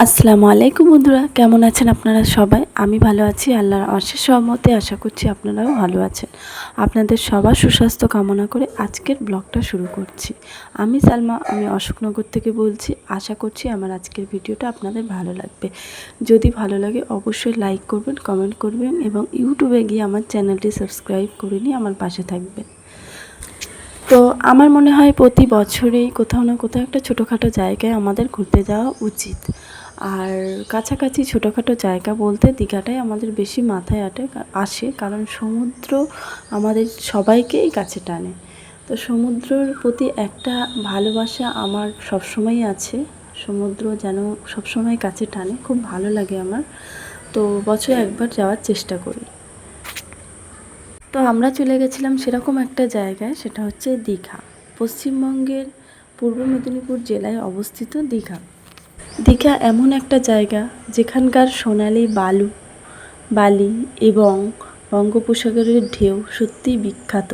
আসসালামু আলাইকুম বন্ধুরা, কেমন আছেন আপনারা সবাই? আমি ভালো আছি, আল্লাহর অশেষ রহমতে। আশা করছি আপনারাও ভালো আছেন। আপনাদের সবার সুস্বাস্থ্য কামনা করে আজকের ব্লগটা শুরু করছি। আমি সালমা, আমি অশোকনগর থেকে বলছি। আশা করছি আমার আজকের ভিডিওটা আপনাদের ভালো লাগবে। যদি ভালো লাগে অবশ্যই লাইক করবেন, কমেন্ট করবেন এবং ইউটিউবে গিয়ে আমার চ্যানেলটি সাবস্ক্রাইব করে নিয়ে আমার পাশে থাকবেন। তো আমার মনে হয় প্রতি বছরেই কোথাও না কোথাও একটা ছোটোখাটো জায়গায় আমাদের ঘুরতে যাওয়া উচিত। আর কাছাকাছি ছোটোখাটো জায়গা বলতে দীঘাটাই আমাদের বেশি মাথায় আসে, কারণ সমুদ্র আমাদের সবাইকেই কাছে টানে। তো সমুদ্রের প্রতি একটা ভালোবাসা আমার সবসময়ই আছে। সমুদ্র যেন সবসময় কাছে টানে, খুব ভালো লাগে আমার। তো বছরে একবার যাওয়ার চেষ্টা করি। তো আমরা চলে গেছিলাম সেরকম একটা জায়গায়, সেটা হচ্ছে দীঘা। পশ্চিমবঙ্গের পূর্ব মেদিনীপুর জেলায় অবস্থিত দীঘা। দীঘা এমন একটা জায়গা যেখানকার সোনালি বালি এবং বঙ্গোপসাগরের ঢেউ সত্যিই বিখ্যাত।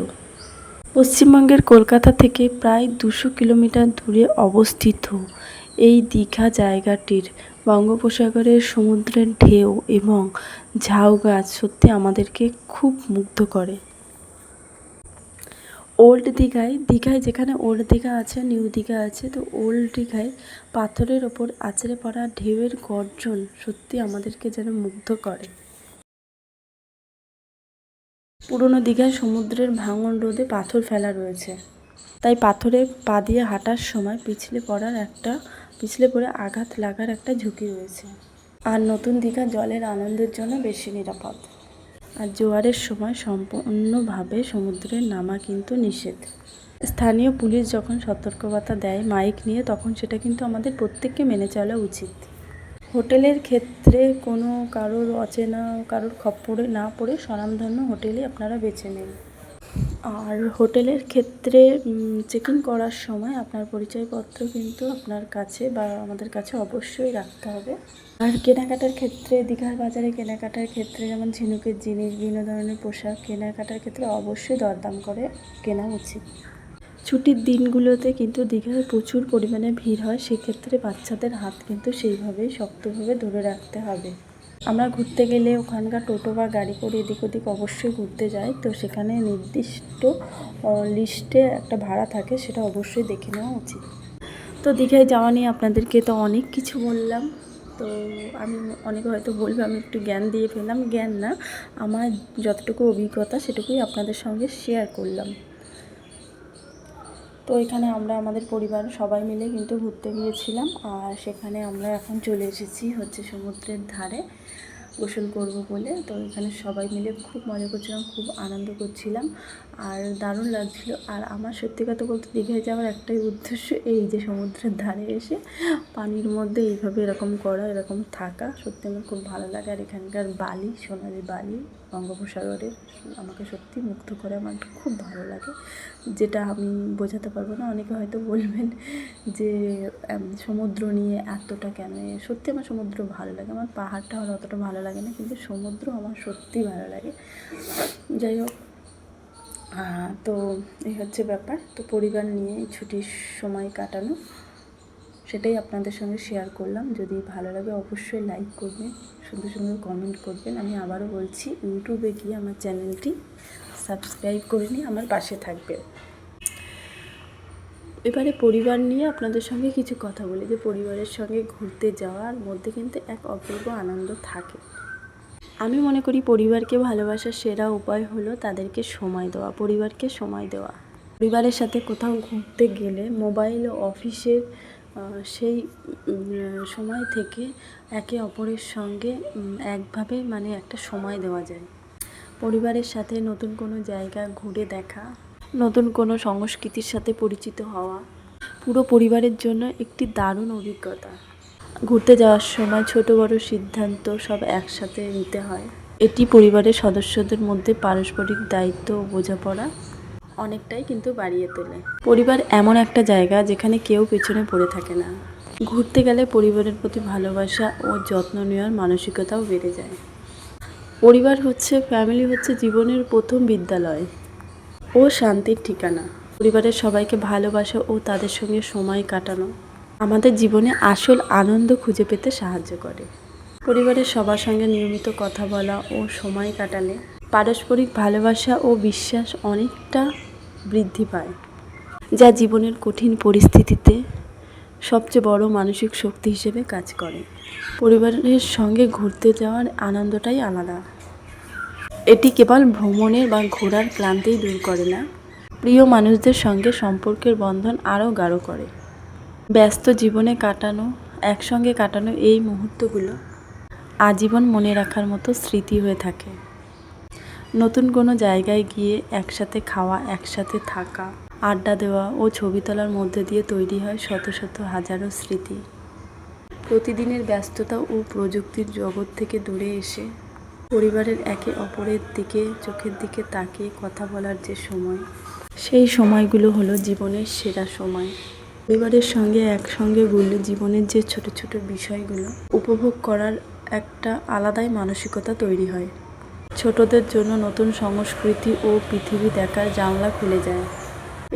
পশ্চিমবঙ্গের কলকাতা থেকে প্রায় 200 কিলোমিটার দূরে অবস্থিত এই দীঘা জায়গাটির বঙ্গোপসাগরের সমুদ্রের ঢেউ এবং ঝাউ গাছ সত্যি আমাদেরকে খুব মুগ্ধ করে। ওল্ড দীঘায় যেখানে ওল্ড দীঘা আছে, নিউ দীঘা আছে, তো ওল্ড দীঘায় পাথরের ওপর আছড়ে পড়া ঢেউয়ের গর্জন সত্যি আমাদেরকে যেন মুগ্ধ করে। পুরনো দীঘায় সমুদ্রের ভাঙন রোধে পাথর ফেলা রয়েছে, তাই পাথরে পা দিয়ে হাঁটার সময় পিছলে পড়ে আঘাত লাগার একটা ঝুঁকি রয়েছে। আর নতুন দীঘা জলের আনন্দের জন্য বেশি নিরাপদ। আর জোয়ারের সময় সম্পূর্ণভাবে সমুদ্রে নামা কিন্তু নিষেধ। স্থানীয় পুলিশ যখন সতর্কবার্তা দেয় মাইক নিয়ে, তখন সেটা কিন্তু আমাদের প্রত্যেককে মেনে চলা উচিত। হোটেলের ক্ষেত্রে কোনো কারোর অচেনা কারোর খপ্পরে না পড়ে স্বনামধন্য হোটেলই আপনারা বেছে নিন। আর হোটেলের ক্ষেত্রে চেক ইন করার সময় আপনার পরিচয়পত্র কিন্তু আপনার কাছে বা আমাদের কাছে অবশ্যই রাখতে হবে। আর কেনাকাটার ক্ষেত্রে দীঘার বাজারে কেনাকাটার ক্ষেত্রে যেমন ঝিনুকের জিনিস, বিভিন্ন ধরনের পোশাক কেনাকাটার ক্ষেত্রে অবশ্যই দরদাম করে কেনা উচিত। ছুটির দিনগুলোতে কিন্তু দীঘায় প্রচুর পরিমাণে ভিড় হয়, সেক্ষেত্রে বাচ্চাদের হাত কিন্তু সেইভাবেই শক্তভাবে ধরে রাখতে হবে। আমরা ঘুরতে গেলে ওখানকার টোটো বা গাড়ি করে এদিক ওদিক অবশ্যই ঘুরতে যাই, তো সেখানে নির্দিষ্ট লিস্টে একটা ভাড়া থাকে, সেটা অবশ্যই দেখে নেওয়া উচিত। তো দীঘায় যাওয়া নিয়ে আপনাদেরকে তো অনেক কিছু বললাম। তো আমি অনেকে হয়তো বলবে আমি একটু জ্ঞান দিয়ে ফেললাম, জ্ঞান না, আমার যতটুকু অভিজ্ঞতা সেটুকুই আপনাদের সঙ্গে শেয়ার করলাম। তো এখানে আমরা আমাদের পরিবার সবাই মিলে কিন্তু ঘুরতে গিয়েছিলাম, আর সেখানে আমরা এখন চলে এসেছি হচ্ছে সমুদ্রের ধারে গোসল করব বলে। তো এখানে সবাই মিলে খুব মজা করছিলাম, খুব আনন্দ করছিলাম, আর দারুণ লাগছিল। আর আমার সত্যি কথা বলতে দীঘায় যাওয়ার একটাই উদ্দেশ্য, এই যে সমুদ্রের ধারে এসে পানির মধ্যে এইভাবে এরকম করা, এরকম থাকা সত্যি আমার খুব ভালো লাগে। আর এখানকার সোনালি বালি বঙ্গোপসাগরের আমাকে সত্যি মুগ্ধ করে, আমার খুব ভালো লাগে, যেটা আমি বোঝাতে পারবো না। অনেকে হয়তো বলবেন যে সমুদ্র নিয়ে এতটা কেন, সত্যি আমার সমুদ্র ভালো লাগে। আমার পাহাড়টা আমার অতটা ভালো লাগে না, কিন্তু সমুদ্র আমার সত্যিই ভালো লাগে। যাই হোক, তো এই হচ্ছে ব্যাপার। তো পরিবার নিয়ে ছুটির সময় কাটানো, সেটাই আপনাদের সঙ্গে শেয়ার করলাম। যদি ভালো লাগে অবশ্যই লাইক করবেন, সুন্দর সুন্দর কমেন্ট করবেন। আমি আবারও বলছি, ইউটিউবে গিয়ে আমার চ্যানেলটি সাবস্ক্রাইব করে নিয়ে আমার পাশে থাকবেন। এবারে পরিবার নিয়ে আপনাদের সঙ্গে কিছু কথা বলি, যে পরিবারের সঙ্গে ঘুরতে যাওয়ার মধ্যে কিন্তু এক অপূর্ব আনন্দ থাকে। আমি মনে করি পরিবারকে ভালোবাসার সেরা উপায় হলো তাদেরকে সময় দেওয়া, পরিবারকে সময় দেওয়া। পরিবারের সাথে কোথাও ঘুরতে গেলে মোবাইল ও অফিসের সেই সময় থেকে একে অপরের সঙ্গে একভাবে একটা সময় দেওয়া যায়। পরিবারের সাথে নতুন কোনো জায়গা ঘুরে দেখা, নতুন কোনো সংস্কৃতির সাথে পরিচিত হওয়া পুরো পরিবারের জন্য একটি দারুণ অভিজ্ঞতা। ঘুরতে যাওয়ার সময় ছোট বড় সিদ্ধান্ত সব একসাথে নিতে হয়। এটি পরিবারের সদস্যদের মধ্যে পারস্পরিক দায়িত্ব ও বোঝাপড়া অনেকটাই কিন্তু বাড়িয়ে তোলে। পরিবার এমন একটা জায়গা যেখানে কেউ পেছনে পড়ে থাকে না। ঘুরতে গেলে পরিবারের প্রতি ভালোবাসা ও যত্ন নেওয়ার মানসিকতাও বেড়ে যায়। ফ্যামিলি হচ্ছে জীবনের প্রথম বিদ্যালয় ও শান্তির ঠিকানা। পরিবারের সবাইকে ভালোবাসা ও তাদের সঙ্গে সময় কাটানো আমাদের জীবনে আসল আনন্দ খুঁজে পেতে সাহায্য করে। পরিবারের সবার সঙ্গে নিয়মিত কথা বলা ও সময় কাটালে পারস্পরিক ভালোবাসা ও বিশ্বাস অনেকটা বৃদ্ধি পায়, যা জীবনের কঠিন পরিস্থিতিতে সবচেয়ে বড় মানসিক শক্তি হিসেবে কাজ করে। পরিবারের সঙ্গে ঘুরতে যাওয়ার আনন্দটাই আলাদা। এটি কেবল ভ্রমণের বা ঘোরার ক্লান্তিই দূর করে না, প্রিয় মানুষদের সঙ্গে সম্পর্কের বন্ধন আরও গাঢ় করে। ব্যস্ত জীবনে একসঙ্গে কাটানো এই মুহূর্তগুলো আজীবন মনে রাখার মতো স্মৃতি হয়ে থাকে। নতুন কোনো জায়গায় গিয়ে একসাথে খাওয়া, একসাথে থাকা, আড্ডা দেওয়া ও ছবি তোলার মধ্যে দিয়ে তৈরি হয় শত শত হাজারো স্মৃতি। প্রতিদিনের ব্যস্ততা ও প্রযুক্তির জগৎ থেকে দূরে এসে পরিবারের একে অপরের দিকে চোখের দিকে তাকিয়ে কথা বলার যে সময়, সেই সময়গুলো হলো জীবনের সেরা সময়। পরিবারের সঙ্গে একসঙ্গে ঘুরলে জীবনের যে ছোট ছোট বিষয়গুলো উপভোগ করার একটা আলাদাই মানসিকতা তৈরি হয়। ছোটদের জন্য নতুন সংস্কৃতি ও পৃথিবী দেখার জানলা খুলে যায়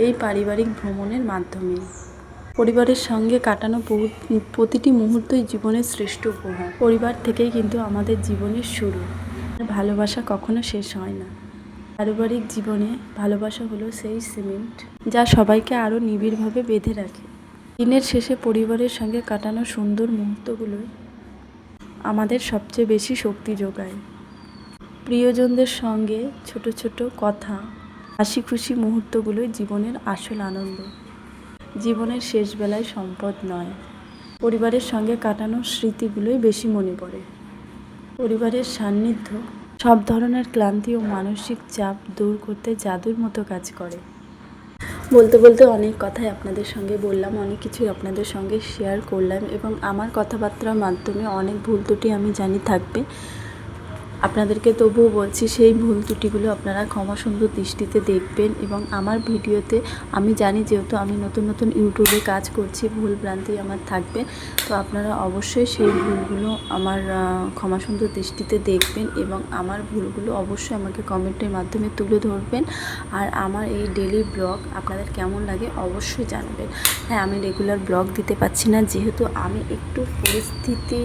এই পারিবারিক ভ্রমণের মাধ্যমে। পরিবারের সঙ্গে কাটানো প্রতিটি মুহূর্তই জীবনের শ্রেষ্ঠ উপহার। পরিবার থেকেই কিন্তু আমাদের জীবনের শুরু। ভালোবাসা কখনো শেষ হয় না। পারিবারিক জীবনে ভালোবাসা হলো সেই সিমেন্ট যা সবাইকে আরও নিবিড়ভাবে বেঁধে রাখে। দিনের শেষে পরিবারের সঙ্গে কাটানো সুন্দর মুহূর্তগুলোই আমাদের সবচেয়ে বেশি শক্তি যোগায়। প্রিয়জনদের সঙ্গে ছোট ছোট কথা, হাসি খুশি মুহূর্তগুলোই জীবনের আসল আনন্দ। জীবনের শেষ বেলায় সম্পদ নয়, পরিবারের সঙ্গে কাটানো স্মৃতিগুলোই বেশি মনে পড়ে। পরিবারের সান্নিধ্য সব ধরনের ক্লান্তি ও মানসিক চাপ দূর করতে জাদুর মতো কাজ করে। বলতে বলতে অনেক কথাই আপনাদের সঙ্গে বললাম, অনেক কিছুই আপনাদের সঙ্গে শেয়ার করলাম এবং আমার কথাবার্তার মাধ্যমে অনেক ভুল ত্রুটি আমি জানি থাকবে। আপনাদেরকে তবুও বলছি, সেই ভুল ত্রুটিগুলো আপনারা ক্ষমা সুন্দর দৃষ্টিতে দেখবেন এবং আমার ভিডিওতে আমি জানি যেহেতু আমি নতুন নতুন ইউটিউবে কাজ করছি, ভুল ভ্রান্তি আমার থাকবে, তো আপনারা অবশ্যই সেই ভুলগুলো আমার ক্ষমা সুন্দর দৃষ্টিতে দেখবেন এবং আমার ভুলগুলো অবশ্যই আমাকে কমেন্টের মাধ্যমে তুলে ধরবেন। আর আমার এই ডেলি ব্লগ আপনাদের কেমন লাগে অবশ্যই জানাবেন। হ্যাঁ, আমি রেগুলার ব্লগ দিতে পারছি না যেহেতু আমি একটু পরিস্থিতি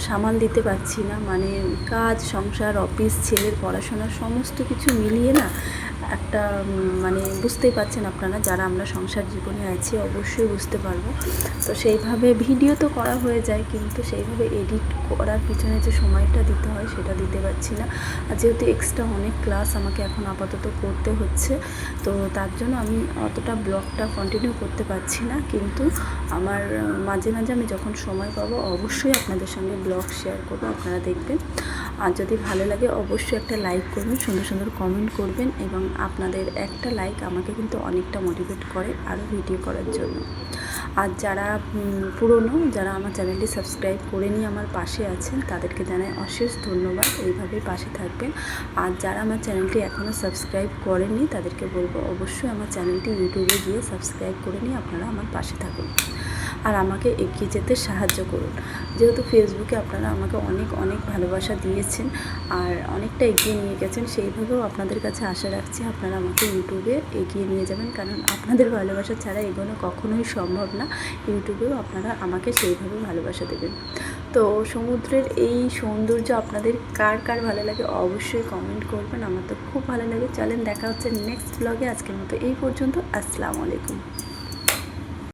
সামাল দিতে পারছি না, মানে কাজ, সংসার, অফিস, ছেলের পড়াশোনা সমস্ত কিছু মিলিয়ে না একটা মানে বুঝতেই পারছেন আপনারা, যারা আমরা সংসার জীবনে আছি অবশ্যই বুঝতে পারবো। তো সেইভাবে ভিডিও তো করা হয়ে যায় কিন্তু সেইভাবে এডিট করার পিছনে যে সময়টা দিতে হয় সেটা দিতে পারছি না। আর যেহেতু এক্সট্রা অনেক ক্লাস আমাকে এখন আপাতত করতে হচ্ছে, তো তার জন্য আমি অতটা ব্লগটা কন্টিনিউ করতে পারছি না, কিন্তু আমার মাঝে মাঝে আমি যখন সময় পাবো অবশ্যই আপনাদের সঙ্গে ব্লগ শেয়ার করবো, আপনারা দেখবেন। আর যদি ভালো লাগে অবশ্যই একটা লাইক করবেন, সুন্দর সুন্দর কমেন্ট করবেন এবং আপনাদের একটা লাইক আমাকে কিন্তু অনেকটা মোটিভেট করে আরও ভিডিও করার জন্য। আর যারা পুরনো, যারা আমার চ্যানেলটি সাবস্ক্রাইব করে নিয়ে আমার পাশে আছেন তাদেরকে জানাই অশেষ ধন্যবাদ, এইভাবেই পাশে থাকবেন। আর যারা আমার চ্যানেলটি এখনও সাবস্ক্রাইব করেননি তাদেরকে বলবো অবশ্যই আমার চ্যানেলটি ইউটিউবে গিয়ে সাবস্ক্রাইব করে নিয়ে আপনারা আমার পাশে থাকুন আর আমাকে এগিয়ে যেতে সাহায্য করুন। যেহেতু ফেসবুকে আপনারা আমাকে অনেক অনেক ভালোবাসা দিয়েছেন আর অনেকটা এগিয়ে নিয়ে গেছেন, সেইভাবেও আপনাদের কাছে আশা রাখছি আপনারা আমাকে ইউটিউবে এগিয়ে নিয়ে যাবেন, কারণ আপনাদের ভালোবাসা ছাড়া এগোনো কখনোই সম্ভব না। ইউটিউবেও আপনারা আমাকে সেইভাবে ভালোবাসা দেবেন। তো সমুদ্রের এই সৌন্দর্য আপনাদের কার কার ভালো লাগে অবশ্যই কমেন্ট করবেন, আমার তো খুব ভালো লাগে। চলেন দেখা হচ্ছে নেক্সট ব্লগে, আজকের মতো এই পর্যন্ত। আসসালামু আলাইকুম।